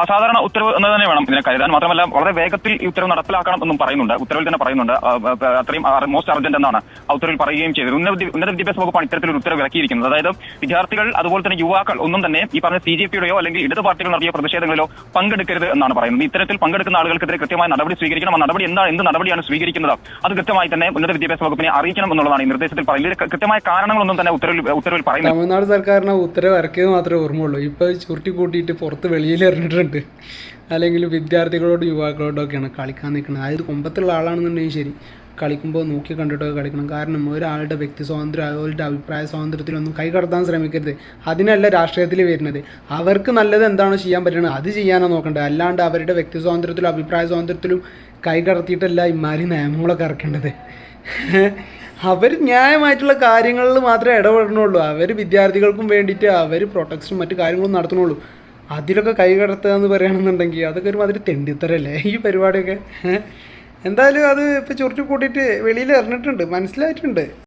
അസാധാരണ ഉത്തരവ് എന്ന് തന്നെ വേണം ഇതിനെ കരുതാൻ. മാത്രമല്ല വളരെ വേഗത്തിൽ ഈ ഉത്തരവ് നടപ്പിലാക്കണം എന്നും പറയുന്നുണ്ട്. ഉത്തരവിൽ തന്നെ പറയുന്നുണ്ട് അത്രയും മോസ്റ്റ് അർജന്റ് എന്നാണ് ആ ഉത്തരവിൽ പറയുകയും ചെയ്തത്. ഉന്നത വിദ്യാഭ്യാസ വകുപ്പാണ് ഇത്തരത്തിലൊരു ഉത്തരവ് ഇറക്കിയിരിക്കുന്നത്. അതായത് വിദ്യാർത്ഥികൾ അതുപോലെ തന്നെ യുവാക്കൾ ഒന്നും തന്നെ ഈ പറഞ്ഞ CJPയുടെയോ അല്ലെങ്കിൽ ഇടതു പാർട്ടികൾ നടത്തിയ പ്രതിഷേധങ്ങളിലോ പങ്കെടുക്കരുത് എന്നാണ് പറയുന്നത്. ഇത്തരത്തിൽ പങ്കെടുക്കുന്ന ആളുകൾക്കെതിരെ കൃത്യമായ നടപടി സ്വീകരിക്കണം. ആ നടപടി എന്ത് നടപടിയാണ് സ്വീകരിക്കുന്നത് അത് കൃത്യമായി തന്നെ ഉന്നത വിദ്യാഭ്യാസ വകുപ്പിനെ അറിയിക്കണം എന്നുള്ളതാണ് ഈ നിർദ്ദേശത്തിൽ പറയുന്നത്. കൃത്യമായ കാരണങ്ങളൊന്നും തന്നെ ഉത്തരവിൽ പറയുന്നത്. തമിഴ്നാട് സർക്കാരിന് ഉത്തരവ് ഇറക്കിയത് മാത്രമേ ഓർമ്മയുള്ളൂ. ഇപ്പോൾ ചുരുട്ടി കൂട്ടിയിട്ട് പുറത്ത് വെളിയിൽ എറിഞ്ഞിട്ടുണ്ട്. അല്ലെങ്കിൽ വിദ്യാർത്ഥികളോടും യുവാക്കളോടൊക്കെയാണ് കളിക്കാൻ നിൽക്കുന്നത്. അതായത് കൊമ്പത്തുള്ള ആളാണെന്നുണ്ടെങ്കിൽ ശരി, കളിക്കുമ്പോൾ നോക്കി കണ്ടിട്ടൊക്കെ കളിക്കണം. കാരണം ഒരാളുടെ വ്യക്തി സ്വാതന്ത്ര്യം അവരുടെ അഭിപ്രായ സ്വാതന്ത്ര്യത്തിലൊന്നും കൈകടത്താൻ ശ്രമിക്കരുത്. അതിനല്ല രാഷ്ട്രീയത്തിൽ വരുന്നത്. അവർക്ക് നല്ലത് എന്താണോ ചെയ്യാൻ പറ്റുന്നത് അത് ചെയ്യാനോ നോക്കേണ്ടത്. അല്ലാണ്ട് അവരുടെ വ്യക്തി സ്വാതന്ത്ര്യത്തിലും അഭിപ്രായ സ്വാതന്ത്ര്യത്തിലും കൈകടത്തിയിട്ടല്ല ഇമാരി നിയമങ്ങളൊക്കെ ഇറക്കേണ്ടത്. അവർ ന്യായമായിട്ടുള്ള കാര്യങ്ങളിൽ മാത്രമേ ഇടപെടണുള്ളൂ. അവർ വിദ്യാർത്ഥികൾക്കും വേണ്ടിയിട്ട് അവർ പ്രൊട്ടക്ഷനും മറ്റു കാര്യങ്ങളും നടത്തണുള്ളൂ. അതിലൊക്കെ കൈകടത്തുക എന്ന് പറയുകയാണെന്നുണ്ടെങ്കിൽ അതൊക്കെ ഒരുമാതിരി തെണ്ടിത്തരല്ലേ ഈ പരിപാടിയൊക്കെ. എന്തായാലും അത് ഇപ്പോൾ ചുരുട്ടി കൂട്ടിയിട്ട് വെളിയിൽ എറിഞ്ഞിട്ടുണ്ട്, മനസ്സിലായിട്ടുണ്ട്.